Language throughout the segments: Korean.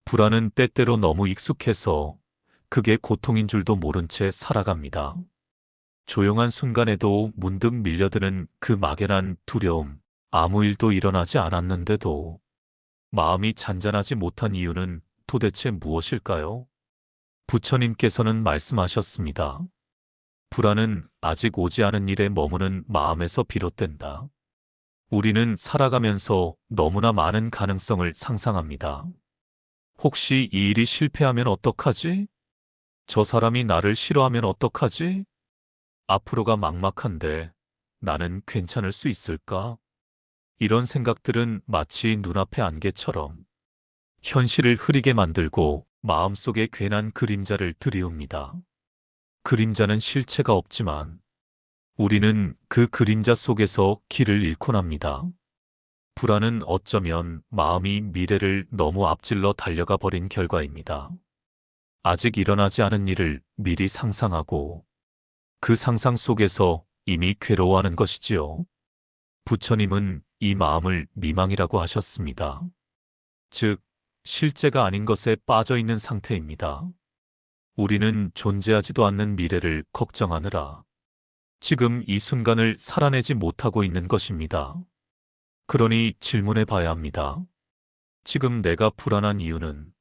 불안은 때때로 너무 익숙해서 그게 고통인 줄도 모른 채 살아갑니다. 조용한 순간에도 문득 밀려드는 그 막연한 두려움, 아무 일도 일어나지 않았는데도 마음이 잔잔하지 못한 이유는 도대체 무엇일까요? 부처님께서는 말씀하셨습니다. 불안은 아직 오지 않은 일에 머무는 마음에서 비롯된다. 우리는 살아가면서 너무나 많은 가능성을 상상합니다. 혹시 이 일이 실패하면 어떡하지? 저 사람이 나를 싫어하면 어떡하지? 앞으로가 막막한데 나는 괜찮을 수 있을까? 이런 생각들은 마치 눈앞의 안개처럼 현실을 흐리게 만들고 마음속에 괜한 그림자를 들이웁니다. 그림자는 실체가 없지만 우리는 그 그림자 속에서 길을 잃곤 합니다. 불안은 어쩌면 마음이 미래를 너무 앞질러 달려가 버린 결과입니다. 아직 일어나지 않은 일을 미리 상상하고 그 상상 속에서 이미 괴로워하는 것이지요. 부처님은 이 마음을 미망이라고 하셨습니다. 즉, 실제가 아닌 것에 빠져 있는 상태입니다. 우리는 존재하지도 않는 미래를 걱정하느라 지금 이 순간을 살아내지 못하고 있는 것입니다. 그러니 질문해 봐야 합니다. 지금 내가 불안한 이유는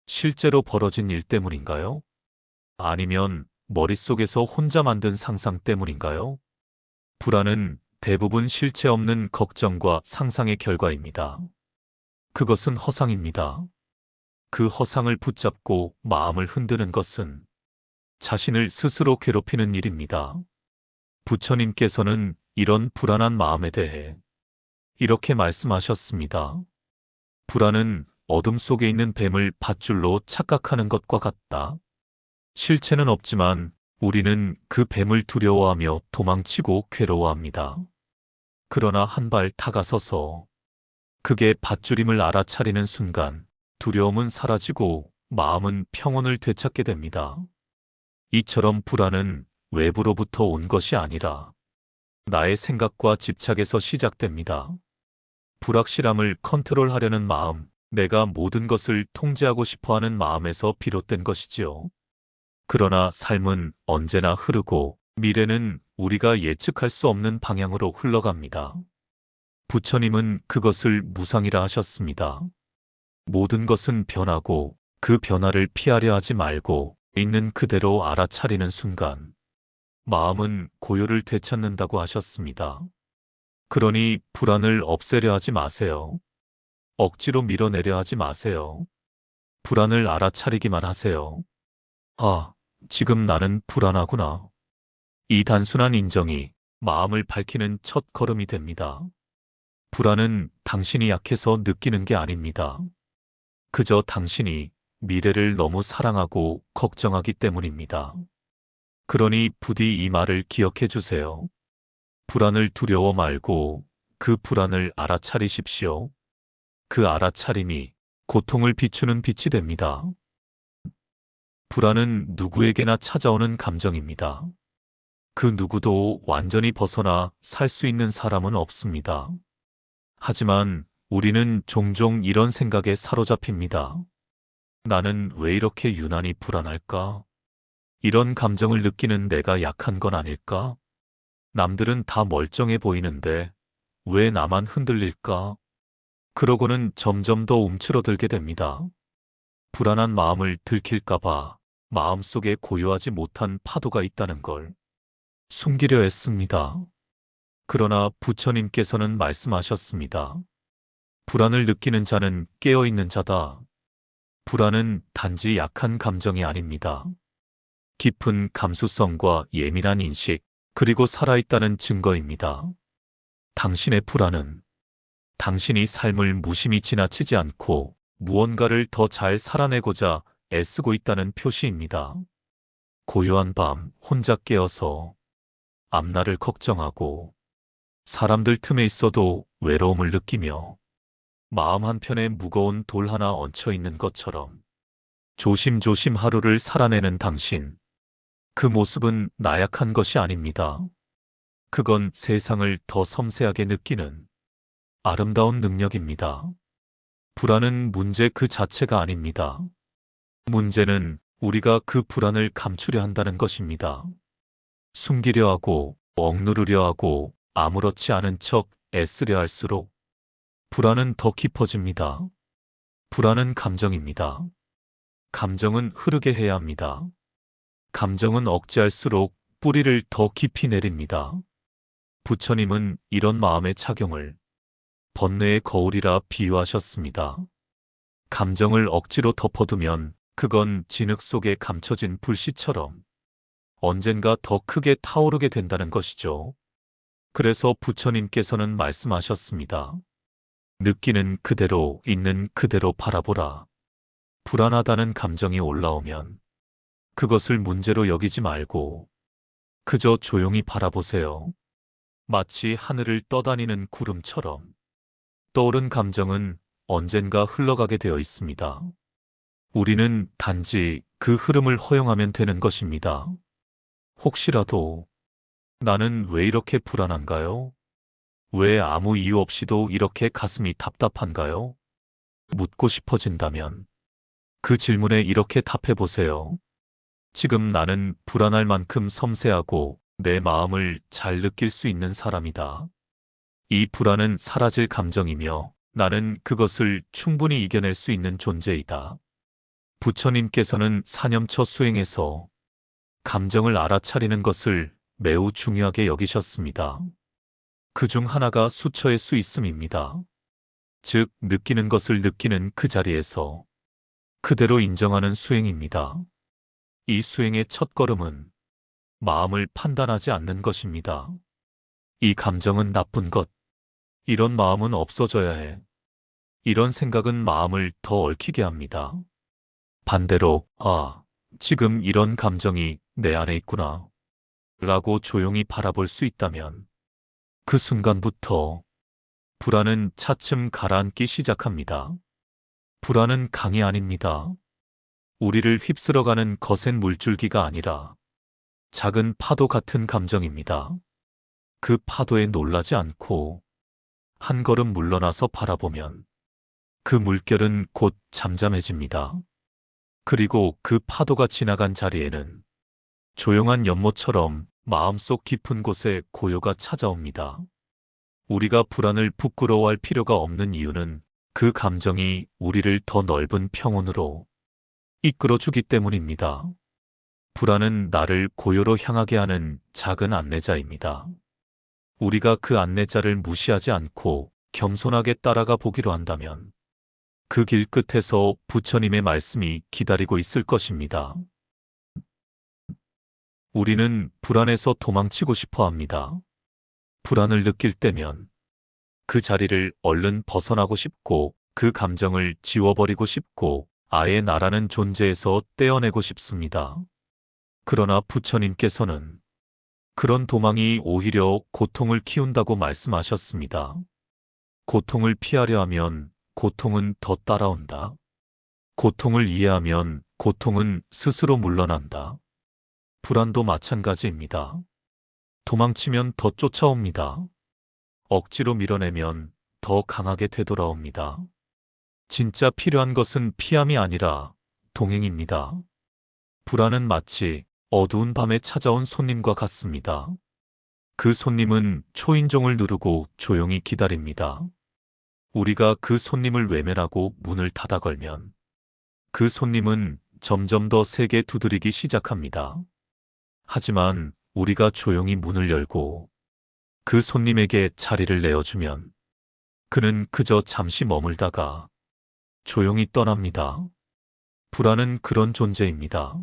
실제로 벌어진 일 때문인가요? 아니면 머릿속에서 혼자 만든 상상 때문인가요? 불안은 대부분 실체 없는 걱정과 상상의 결과입니다. 그것은 허상입니다. 그 허상을 붙잡고 마음을 흔드는 것은 자신을 스스로 괴롭히는 일입니다. 부처님께서는 이런 불안한 마음에 대해 이렇게 말씀하셨습니다. 불안은 어둠 속에 있는 뱀을 밧줄로 착각하는 것과 같다. 실체는 없지만 우리는 그 뱀을 두려워하며 도망치고 괴로워합니다. 그러나 한 발 다가서서 그게 밧줄임을 알아차리는 순간 두려움은 사라지고 마음은 평온을 되찾게 됩니다. 이처럼 불안은 외부로부터 온 것이 아니라 나의 생각과 집착에서 시작됩니다. 불확실함을 컨트롤하려는 마음, 내가 모든 것을 통제하고 싶어하는 마음에서 비롯된 것이지요. 그러나 삶은 언제나 흐르고 미래는 우리가 예측할 수 없는 방향으로 흘러갑니다. 부처님은 그것을 무상이라 하셨습니다. 모든 것은 변하고 그 변화를 피하려 하지 말고 있는 그대로 알아차리는 순간 마음은 고요를 되찾는다고 하셨습니다. 그러니 불안을 없애려 하지 마세요. 억지로 밀어내려 하지 마세요. 불안을 알아차리기만 하세요. 아, 지금 나는 불안하구나. 이 단순한 인정이 마음을 밝히는 첫 걸음이 됩니다. 불안은 당신이 약해서 느끼는 게 아닙니다. 그저 당신이 미래를 너무 사랑하고 걱정하기 때문입니다. 그러니 부디 이 말을 기억해 주세요. 불안을 두려워 말고 그 불안을 알아차리십시오. 그 알아차림이 고통을 비추는 빛이 됩니다. 불안은 누구에게나 찾아오는 감정입니다. 그 누구도 완전히 벗어나 살 수 있는 사람은 없습니다. 하지만 우리는 종종 이런 생각에 사로잡힙니다. 나는 왜 이렇게 유난히 불안할까? 이런 감정을 느끼는 내가 약한 건 아닐까? 남들은 다 멀쩡해 보이는데 왜 나만 흔들릴까? 그러고는 점점 더 움츠러들게 됩니다. 불안한 마음을 들킬까봐 마음속에 고요하지 못한 파도가 있다는 걸 숨기려 했습니다. 그러나 부처님께서는 말씀하셨습니다. 불안을 느끼는 자는 깨어있는 자다. 불안은 단지 약한 감정이 아닙니다. 깊은 감수성과 예민한 인식, 그리고 살아있다는 증거입니다. 당신의 불안은 당신이 삶을 무심히 지나치지 않고 무언가를 더 잘 살아내고자 애쓰고 있다는 표시입니다. 고요한 밤 혼자 깨어서 앞날을 걱정하고 사람들 틈에 있어도 외로움을 느끼며 마음 한편에 무거운 돌 하나 얹혀 있는 것처럼 조심조심 하루를 살아내는 당신. 그 모습은 나약한 것이 아닙니다. 그건 세상을 더 섬세하게 느끼는 아름다운 능력입니다. 불안은 문제 그 자체가 아닙니다. 문제는 우리가 그 불안을 감추려 한다는 것입니다. 숨기려 하고, 억누르려 하고, 아무렇지 않은 척 애쓰려 할수록 불안은 더 깊어집니다. 불안은 감정입니다. 감정은 흐르게 해야 합니다. 감정은 억제할수록 뿌리를 더 깊이 내립니다. 부처님은 이런 마음의 작용을 번뇌의 거울이라 비유하셨습니다. 감정을 억지로 덮어두면 그건 진흙 속에 감춰진 불씨처럼 언젠가 더 크게 타오르게 된다는 것이죠. 그래서 부처님께서는 말씀하셨습니다. 느끼는 그대로, 있는 그대로 바라보라. 불안하다는 감정이 올라오면 그것을 문제로 여기지 말고 그저 조용히 바라보세요. 마치 하늘을 떠다니는 구름처럼 떠오른 감정은 언젠가 흘러가게 되어 있습니다. 우리는 단지 그 흐름을 허용하면 되는 것입니다. 혹시라도 나는 왜 이렇게 불안한가요? 왜 아무 이유 없이도 이렇게 가슴이 답답한가요? 묻고 싶어진다면 그 질문에 이렇게 답해 보세요. 지금 나는 불안할 만큼 섬세하고 내 마음을 잘 느낄 수 있는 사람이다. 이 불안은 사라질 감정이며 나는 그것을 충분히 이겨낼 수 있는 존재이다. 부처님께서는 사념처 수행에서 감정을 알아차리는 것을 매우 중요하게 여기셨습니다. 그 중 하나가 수처의 수 있음입니다. 즉, 느끼는 것을 느끼는 그 자리에서 그대로 인정하는 수행입니다. 이 수행의 첫 걸음은 마음을 판단하지 않는 것입니다. 이 감정은 나쁜 것. 이런 마음은 없어져야 해. 이런 생각은 마음을 더 얽히게 합니다. 반대로, 지금 이런 감정이 내 안에 있구나. 라고 조용히 바라볼 수 있다면 그 순간부터 불안은 차츰 가라앉기 시작합니다. 불안은 강이 아닙니다. 우리를 휩쓸어가는 거센 물줄기가 아니라 작은 파도 같은 감정입니다. 그 파도에 놀라지 않고 한 걸음 물러나서 바라보면 그 물결은 곧 잠잠해집니다. 그리고 그 파도가 지나간 자리에는 조용한 연못처럼 마음속 깊은 곳에 고요가 찾아옵니다. 우리가 불안을 부끄러워할 필요가 없는 이유는 그 감정이 우리를 더 넓은 평온으로 이끌어주기 때문입니다. 불안은 나를 고요로 향하게 하는 작은 안내자입니다. 우리가 그 안내자를 무시하지 않고 겸손하게 따라가 보기로 한다면 그 길 끝에서 부처님의 말씀이 기다리고 있을 것입니다. 우리는 불안에서 도망치고 싶어 합니다. 불안을 느낄 때면 그 자리를 얼른 벗어나고 싶고 그 감정을 지워버리고 싶고 아예 나라는 존재에서 떼어내고 싶습니다. 그러나 부처님께서는 그런 도망이 오히려 고통을 키운다고 말씀하셨습니다. 고통을 피하려 하면 고통은 더 따라온다. 고통을 이해하면 고통은 스스로 물러난다. 불안도 마찬가지입니다. 도망치면 더 쫓아옵니다. 억지로 밀어내면 더 강하게 되돌아옵니다. 진짜 필요한 것은 피함이 아니라 동행입니다. 불안은 마치 어두운 밤에 찾아온 손님과 같습니다. 그 손님은 초인종을 누르고 조용히 기다립니다. 우리가 그 손님을 외면하고 문을 닫아 걸면 그 손님은 점점 더 세게 두드리기 시작합니다. 하지만 우리가 조용히 문을 열고 그 손님에게 자리를 내어주면 그는 그저 잠시 머물다가 조용히 떠납니다. 불안은 그런 존재입니다.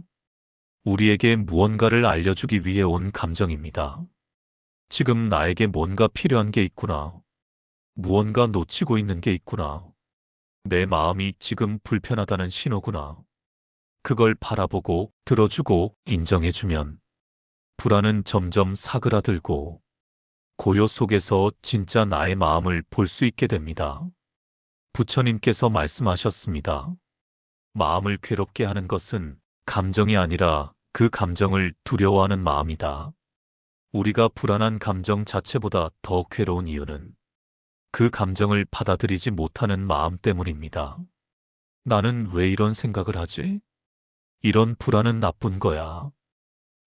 우리에게 무언가를 알려주기 위해 온 감정입니다. 지금 나에게 뭔가 필요한 게 있구나. 무언가 놓치고 있는 게 있구나. 내 마음이 지금 불편하다는 신호구나. 그걸 바라보고 들어주고 인정해주면 불안은 점점 사그라들고 고요 속에서 진짜 나의 마음을 볼 수 있게 됩니다. 부처님께서 말씀하셨습니다. 마음을 괴롭게 하는 것은 감정이 아니라 그 감정을 두려워하는 마음이다. 우리가 불안한 감정 자체보다 더 괴로운 이유는 그 감정을 받아들이지 못하는 마음 때문입니다. 나는 왜 이런 생각을 하지? 이런 불안은 나쁜 거야.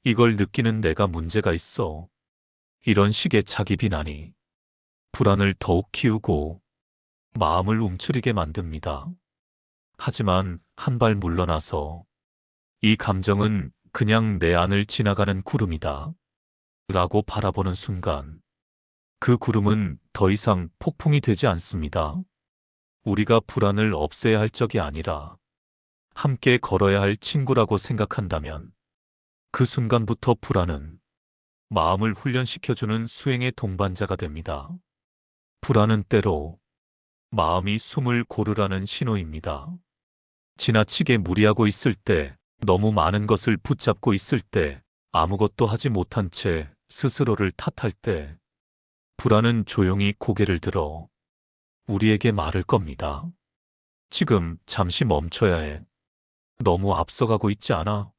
이걸 느끼는 내가 문제가 있어. 이런 식의 자기 비난이 불안을 더욱 키우고 마음을 움츠리게 만듭니다. 하지만 한 발 물러나서 이 감정은 그냥 내 안을 지나가는 구름이다 라고 바라보는 순간 그 구름은 더 이상 폭풍이 되지 않습니다. 우리가 불안을 없애야 할 적이 아니라 함께 걸어야 할 친구라고 생각한다면 그 순간부터 불안은 마음을 훈련시켜주는 수행의 동반자가 됩니다. 불안은 때로 마음이 숨을 고르라는 신호입니다. 지나치게 무리하고 있을 때, 너무 많은 것을 붙잡고 있을 때, 아무것도 하지 못한 채 스스로를 탓할 때, 불안은 조용히 고개를 들어 우리에게 말을 겁니다. 지금 잠시 멈춰야 해. 너무 앞서가고 있지 않아?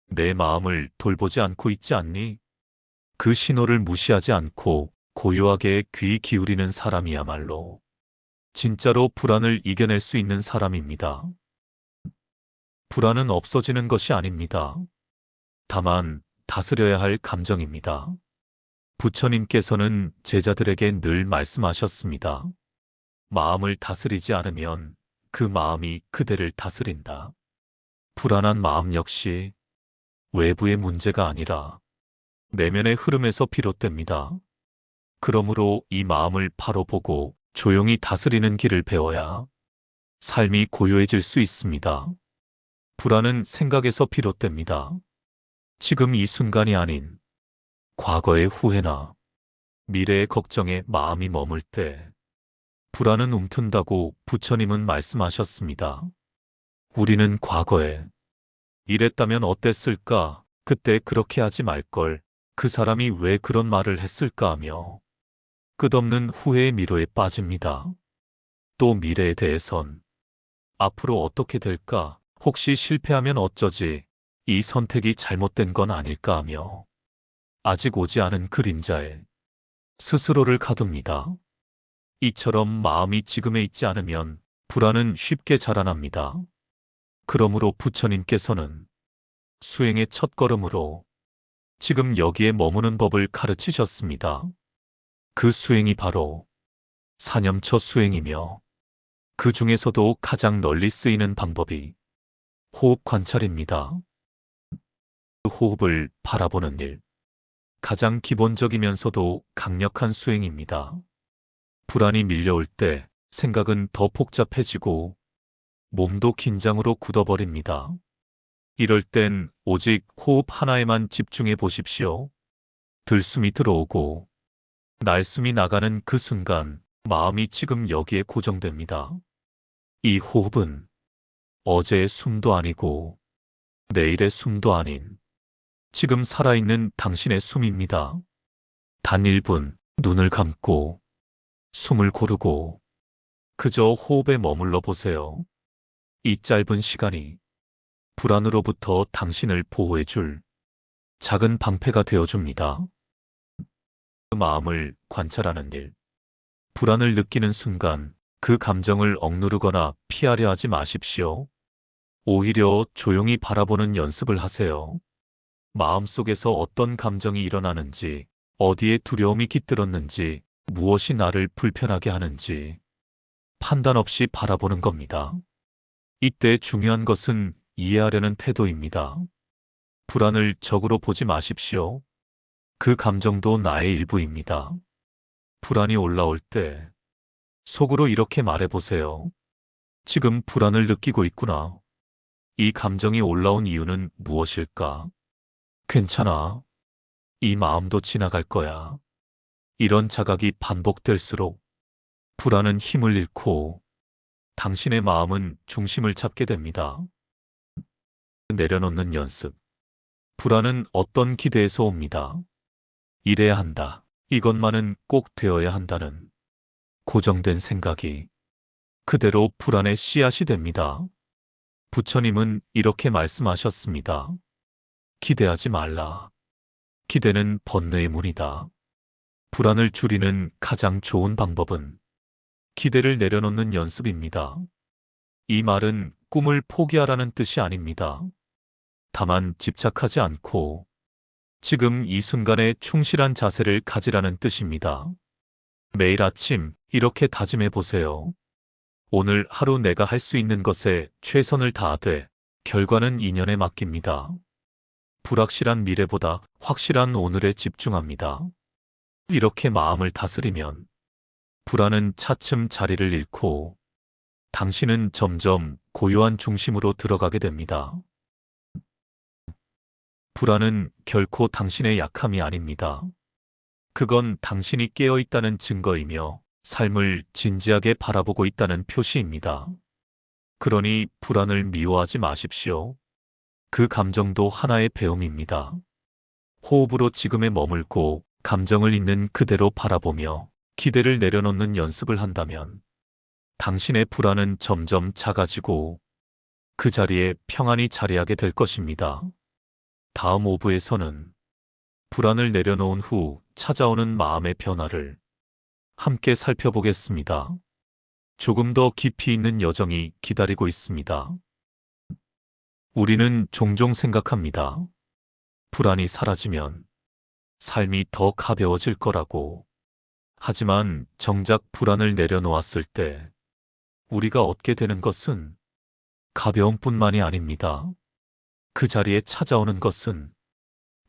내 마음을 돌보지 않고 있지 않니? 그 신호를 무시하지 않고 고요하게 귀 기울이는 사람이야말로 진짜로 불안을 이겨낼 수 있는 사람입니다. 불안은 없어지는 것이 아닙니다. 다만 다스려야 할 감정입니다. 부처님께서는 제자들에게 늘 말씀하셨습니다. 마음을 다스리지 않으면 그 마음이 그대를 다스린다. 불안한 마음 역시 외부의 문제가 아니라 내면의 흐름에서 비롯됩니다. 그러므로 이 마음을 바로 보고 조용히 다스리는 길을 배워야 삶이 고요해질 수 있습니다. 불안은 생각에서 비롯됩니다. 지금 이 순간이 아닌 과거의 후회나 미래의 걱정에 마음이 머물 때 불안은 움튼다고 부처님은 말씀하셨습니다. 우리는 과거에 이랬다면 어땠을까? 그때 그렇게 하지 말걸. 그 사람이 왜 그런 말을 했을까 하며 끝없는 후회의 미로에 빠집니다. 또 미래에 대해선 앞으로 어떻게 될까? 혹시 실패하면 어쩌지? 이 선택이 잘못된 건 아닐까 하며 아직 오지 않은 그림자에 스스로를 가둡니다. 이처럼 마음이 지금에 있지 않으면 불안은 쉽게 자라납니다. 그러므로 부처님께서는 수행의 첫걸음으로 지금 여기에 머무는 법을 가르치셨습니다. 그 수행이 바로 사념처 수행이며 그 중에서도 가장 널리 쓰이는 방법이 호흡 관찰입니다. 그 호흡을 바라보는 일, 가장 기본적이면서도 강력한 수행입니다. 불안이 밀려올 때 생각은 더 복잡해지고 몸도 긴장으로 굳어버립니다. 이럴 땐 오직 호흡 하나에만 집중해 보십시오. 들숨이 들어오고 날숨이 나가는 그 순간 마음이 지금 여기에 고정됩니다. 이 호흡은 어제의 숨도 아니고 내일의 숨도 아닌 지금 살아있는 당신의 숨입니다. 단 1분 눈을 감고 숨을 고르고 그저 호흡에 머물러 보세요. 이 짧은 시간이 불안으로부터 당신을 보호해줄 작은 방패가 되어줍니다. 그 마음을 관찰하는 일. 불안을 느끼는 순간 그 감정을 억누르거나 피하려 하지 마십시오. 오히려 조용히 바라보는 연습을 하세요. 마음속에서 어떤 감정이 일어나는지, 어디에 두려움이 깃들었는지, 무엇이 나를 불편하게 하는지 판단 없이 바라보는 겁니다. 이때 중요한 것은 이해하려는 태도입니다. 불안을 적으로 보지 마십시오. 그 감정도 나의 일부입니다. 불안이 올라올 때 속으로 이렇게 말해보세요. 지금 불안을 느끼고 있구나. 이 감정이 올라온 이유는 무엇일까? 괜찮아. 이 마음도 지나갈 거야. 이런 자각이 반복될수록 불안은 힘을 잃고 당신의 마음은 중심을 잡게 됩니다. 내려놓는 연습. 불안은 어떤 기대에서 옵니다. 이래야 한다. 이것만은 꼭 되어야 한다는 고정된 생각이 그대로 불안의 씨앗이 됩니다. 부처님은 이렇게 말씀하셨습니다. 기대하지 말라. 기대는 번뇌의 문이다. 불안을 줄이는 가장 좋은 방법은 기대를 내려놓는 연습입니다. 이 말은 꿈을 포기하라는 뜻이 아닙니다. 다만 집착하지 않고 지금 이 순간에 충실한 자세를 가지라는 뜻입니다. 매일 아침 이렇게 다짐해 보세요. 오늘 하루 내가 할 수 있는 것에 최선을 다하되 결과는 인연에 맡깁니다. 불확실한 미래보다 확실한 오늘에 집중합니다. 이렇게 마음을 다스리면 불안은 차츰 자리를 잃고 당신은 점점 고요한 중심으로 들어가게 됩니다. 불안은 결코 당신의 약함이 아닙니다. 그건 당신이 깨어 있다는 증거이며 삶을 진지하게 바라보고 있다는 표시입니다. 그러니 불안을 미워하지 마십시오. 그 감정도 하나의 배움입니다. 호흡으로 지금에 머물고 감정을 있는 그대로 바라보며 기대를 내려놓는 연습을 한다면 당신의 불안은 점점 작아지고 그 자리에 평안이 자리하게 될 것입니다. 다음 5부에서는 불안을 내려놓은 후 찾아오는 마음의 변화를 함께 살펴보겠습니다. 조금 더 깊이 있는 여정이 기다리고 있습니다. 우리는 종종 생각합니다. 불안이 사라지면 삶이 더 가벼워질 거라고. 하지만 정작 불안을 내려놓았을 때 우리가 얻게 되는 것은 가벼움뿐만이 아닙니다. 그 자리에 찾아오는 것은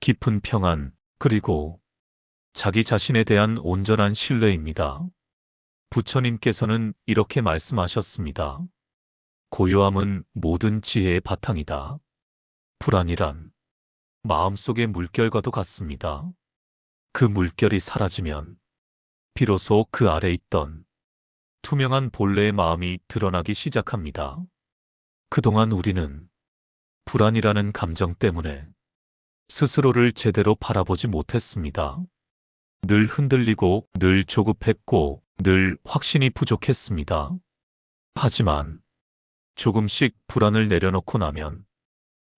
깊은 평안, 그리고 자기 자신에 대한 온전한 신뢰입니다. 부처님께서는 이렇게 말씀하셨습니다. 고요함은 모든 지혜의 바탕이다. 불안이란 마음속의 물결과도 같습니다. 그 물결이 사라지면 비로소 그 아래 있던 투명한 본래의 마음이 드러나기 시작합니다. 그동안 우리는 불안이라는 감정 때문에 스스로를 제대로 바라보지 못했습니다. 늘 흔들리고, 늘 조급했고, 늘 확신이 부족했습니다. 하지만 조금씩 불안을 내려놓고 나면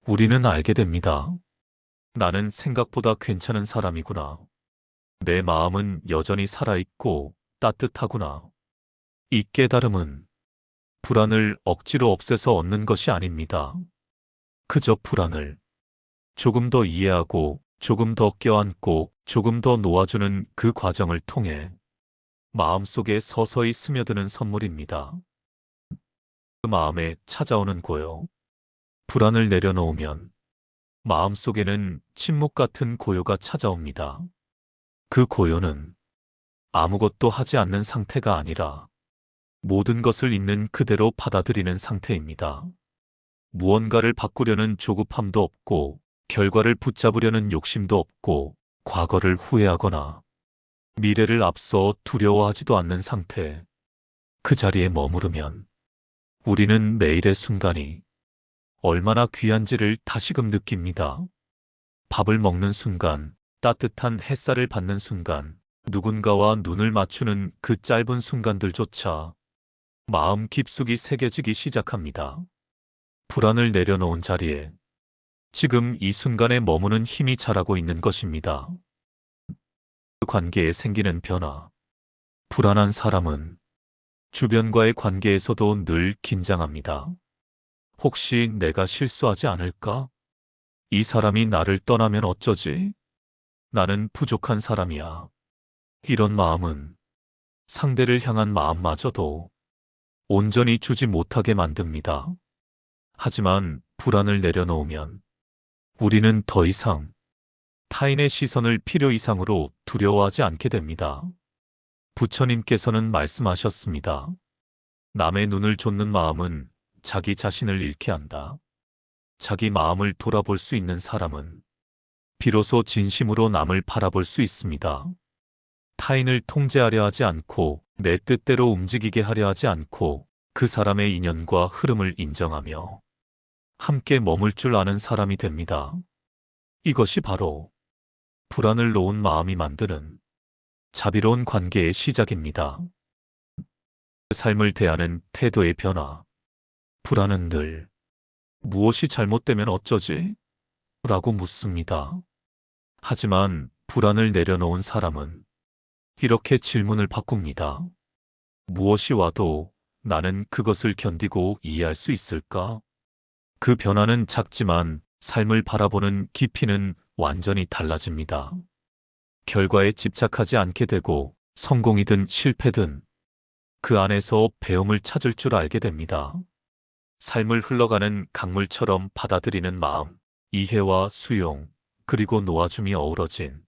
우리는 알게 됩니다. 나는 생각보다 괜찮은 사람이구나. 내 마음은 여전히 살아있고 따뜻하구나. 이 깨달음은 불안을 억지로 없애서 얻는 것이 아닙니다. 그저 불안을 조금 더 이해하고 조금 더 껴안고 조금 더 놓아주는 그 과정을 통해 마음속에 서서히 스며드는 선물입니다. 그 마음에 찾아오는 고요. 불안을 내려놓으면 마음속에는 침묵 같은 고요가 찾아옵니다. 그 고요는 아무것도 하지 않는 상태가 아니라 모든 것을 있는 그대로 받아들이는 상태입니다. 무언가를 바꾸려는 조급함도 없고 결과를 붙잡으려는 욕심도 없고 과거를 후회하거나 미래를 앞서 두려워하지도 않는 상태. 그 자리에 머무르면 우리는 매일의 순간이 얼마나 귀한지를 다시금 느낍니다. 밥을 먹는 순간, 따뜻한 햇살을 받는 순간, 누군가와 눈을 맞추는 그 짧은 순간들조차 마음 깊숙이 새겨지기 시작합니다. 불안을 내려놓은 자리에 지금 이 순간에 머무는 힘이 자라고 있는 것입니다. 관계에 생기는 변화. 불안한 사람은 주변과의 관계에서도 늘 긴장합니다. 혹시 내가 실수하지 않을까? 이 사람이 나를 떠나면 어쩌지? 나는 부족한 사람이야. 이런 마음은 상대를 향한 마음마저도 온전히 주지 못하게 만듭니다. 하지만 불안을 내려놓으면 우리는 더 이상 타인의 시선을 필요 이상으로 두려워하지 않게 됩니다. 부처님께서는 말씀하셨습니다. 남의 눈을 좇는 마음은 자기 자신을 잃게 한다. 자기 마음을 돌아볼 수 있는 사람은 비로소 진심으로 남을 바라볼 수 있습니다. 타인을 통제하려 하지 않고 내 뜻대로 움직이게 하려 하지 않고 그 사람의 인연과 흐름을 인정하며 함께 머물 줄 아는 사람이 됩니다. 이것이 바로 불안을 놓은 마음이 만드는 자비로운 관계의 시작입니다. 삶을 대하는 태도의 변화. 불안은 늘 무엇이 잘못되면 어쩌지? 라고 묻습니다. 하지만 불안을 내려놓은 사람은 이렇게 질문을 바꿉니다. 무엇이 와도 나는 그것을 견디고 이해할 수 있을까? 그 변화는 작지만 삶을 바라보는 깊이는 완전히 달라집니다. 결과에 집착하지 않게 되고 성공이든 실패든 그 안에서 배움을 찾을 줄 알게 됩니다. 삶을 흘러가는 강물처럼 받아들이는 마음, 이해와 수용, 그리고 놓아줌이 어우러진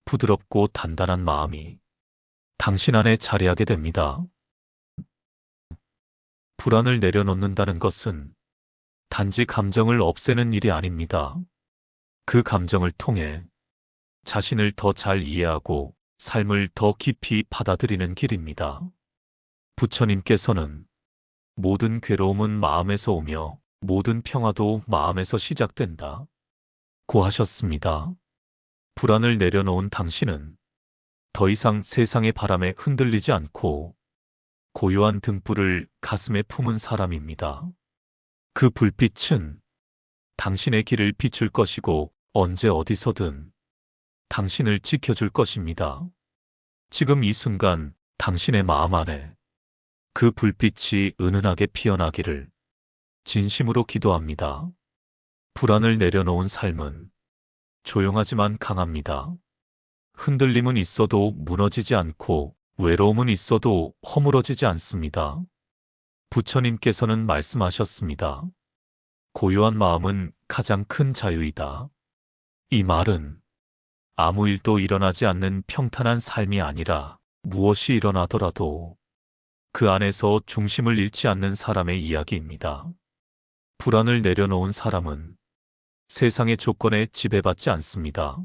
부드럽고 단단한 마음이 당신 안에 자리하게 됩니다. 불안을 내려놓는다는 것은 단지 감정을 없애는 일이 아닙니다. 그 감정을 통해 자신을 더 잘 이해하고 삶을 더 깊이 받아들이는 길입니다. 부처님께서는 모든 괴로움은 마음에서 오며 모든 평화도 마음에서 시작된다 고 하셨습니다. 불안을 내려놓은 당신은 더 이상 세상의 바람에 흔들리지 않고 고요한 등불을 가슴에 품은 사람입니다. 그 불빛은 당신의 길을 비출 것이고 언제 어디서든 당신을 지켜줄 것입니다. 지금 이 순간 당신의 마음 안에 그 불빛이 은은하게 피어나기를 진심으로 기도합니다. 불안을 내려놓은 삶은 조용하지만 강합니다. 흔들림은 있어도 무너지지 않고 외로움은 있어도 허물어지지 않습니다. 부처님께서는 말씀하셨습니다. 고요한 마음은 가장 큰 자유이다. 이 말은 아무 일도 일어나지 않는 평탄한 삶이 아니라 무엇이 일어나더라도 그 안에서 중심을 잃지 않는 사람의 이야기입니다. 불안을 내려놓은 사람은 세상의 조건에 지배받지 않습니다.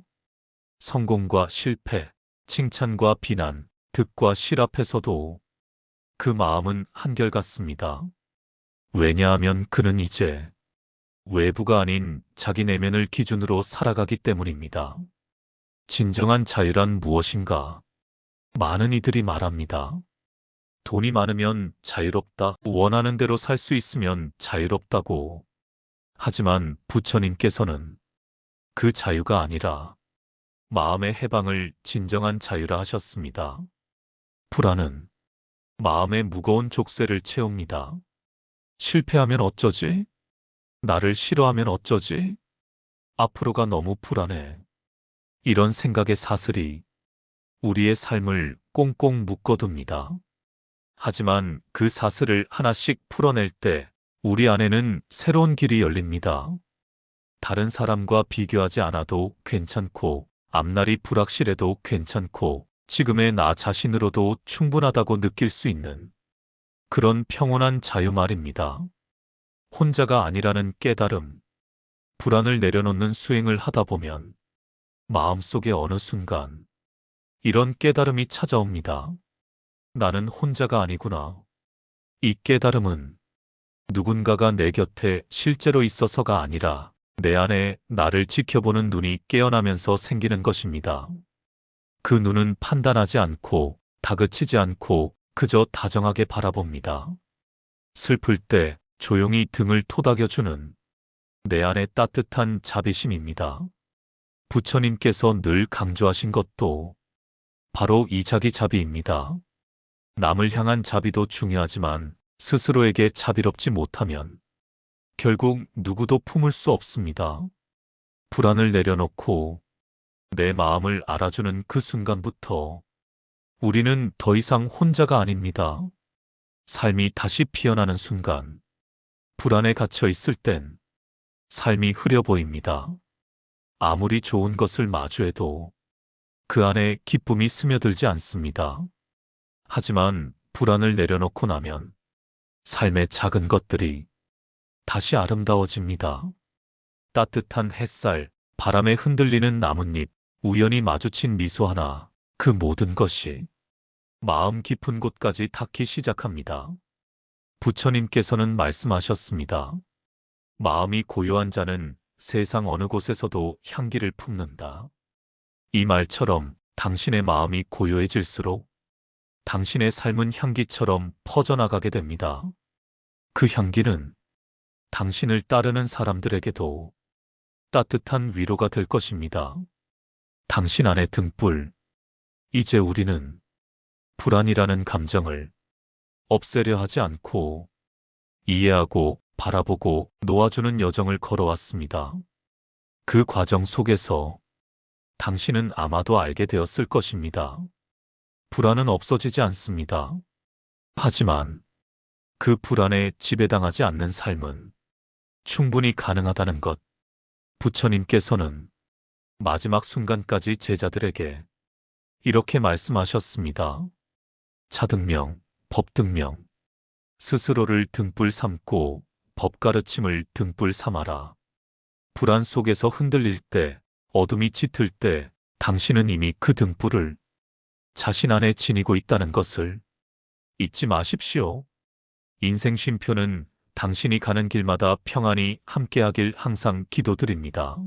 성공과 실패, 칭찬과 비난, 득과 실 앞에서도 그 마음은 한결같습니다. 왜냐하면 그는 이제 외부가 아닌 자기 내면을 기준으로 살아가기 때문입니다. 진정한 자유란 무엇인가? 많은 이들이 말합니다. 돈이 많으면 자유롭다, 원하는 대로 살 수 있으면 자유롭다고. 하지만 부처님께서는 그 자유가 아니라 마음의 해방을 진정한 자유라 하셨습니다. 불안은 마음의 무거운 족쇄를 채웁니다. 실패하면 어쩌지? 나를 싫어하면 어쩌지? 앞으로가 너무 불안해. 이런 생각의 사슬이 우리의 삶을 꽁꽁 묶어둡니다. 하지만 그 사슬을 하나씩 풀어낼 때 우리 안에는 새로운 길이 열립니다. 다른 사람과 비교하지 않아도 괜찮고, 앞날이 불확실해도 괜찮고, 지금의 나 자신으로도 충분하다고 느낄 수 있는 그런 평온한 자유 말입니다. 혼자가 아니라는 깨달음, 불안을 내려놓는 수행을 하다 보면 마음속에 어느 순간 이런 깨달음이 찾아옵니다. 나는 혼자가 아니구나. 이 깨달음은 누군가가 내 곁에 실제로 있어서가 아니라 내 안에 나를 지켜보는 눈이 깨어나면서 생기는 것입니다. 그 눈은 판단하지 않고 다그치지 않고 그저 다정하게 바라봅니다. 슬플 때 조용히 등을 토닥여주는 내 안의 따뜻한 자비심입니다. 부처님께서 늘 강조하신 것도 바로 이 자기 자비입니다. 남을 향한 자비도 중요하지만 스스로에게 자비롭지 못하면 결국 누구도 품을 수 없습니다. 불안을 내려놓고 내 마음을 알아주는 그 순간부터 우리는 더 이상 혼자가 아닙니다. 삶이 다시 피어나는 순간, 불안에 갇혀 있을 땐 삶이 흐려 보입니다. 아무리 좋은 것을 마주해도 그 안에 기쁨이 스며들지 않습니다. 하지만 불안을 내려놓고 나면 삶의 작은 것들이 다시 아름다워집니다. 따뜻한 햇살, 바람에 흔들리는 나뭇잎, 우연히 마주친 미소 하나, 그 모든 것이 마음 깊은 곳까지 닿기 시작합니다. 부처님께서는 말씀하셨습니다. 마음이 고요한 자는 세상 어느 곳에서도 향기를 품는다. 이 말처럼 당신의 마음이 고요해질수록 당신의 삶은 향기처럼 퍼져나가게 됩니다. 그 향기는 당신을 따르는 사람들에게도 따뜻한 위로가 될 것입니다. 당신 안의 등불, 이제 우리는 불안이라는 감정을 없애려 하지 않고 이해하고 바라보고 놓아주는 여정을 걸어왔습니다. 그 과정 속에서 당신은 아마도 알게 되었을 것입니다. 불안은 없어지지 않습니다. 하지만 그 불안에 지배당하지 않는 삶은 충분히 가능하다는 것. 부처님께서는 마지막 순간까지 제자들에게 이렇게 말씀하셨습니다. 차등명, 법등명. 스스로를 등불 삼고 법가르침을 등불 삼아라. 불안 속에서 흔들릴 때, 어둠이 짙을 때 당신은 이미 그 등불을 자신 안에 지니고 있다는 것을 잊지 마십시오. 인생 쉼표는 당신이 가는 길마다 평안히 함께하길 항상 기도드립니다.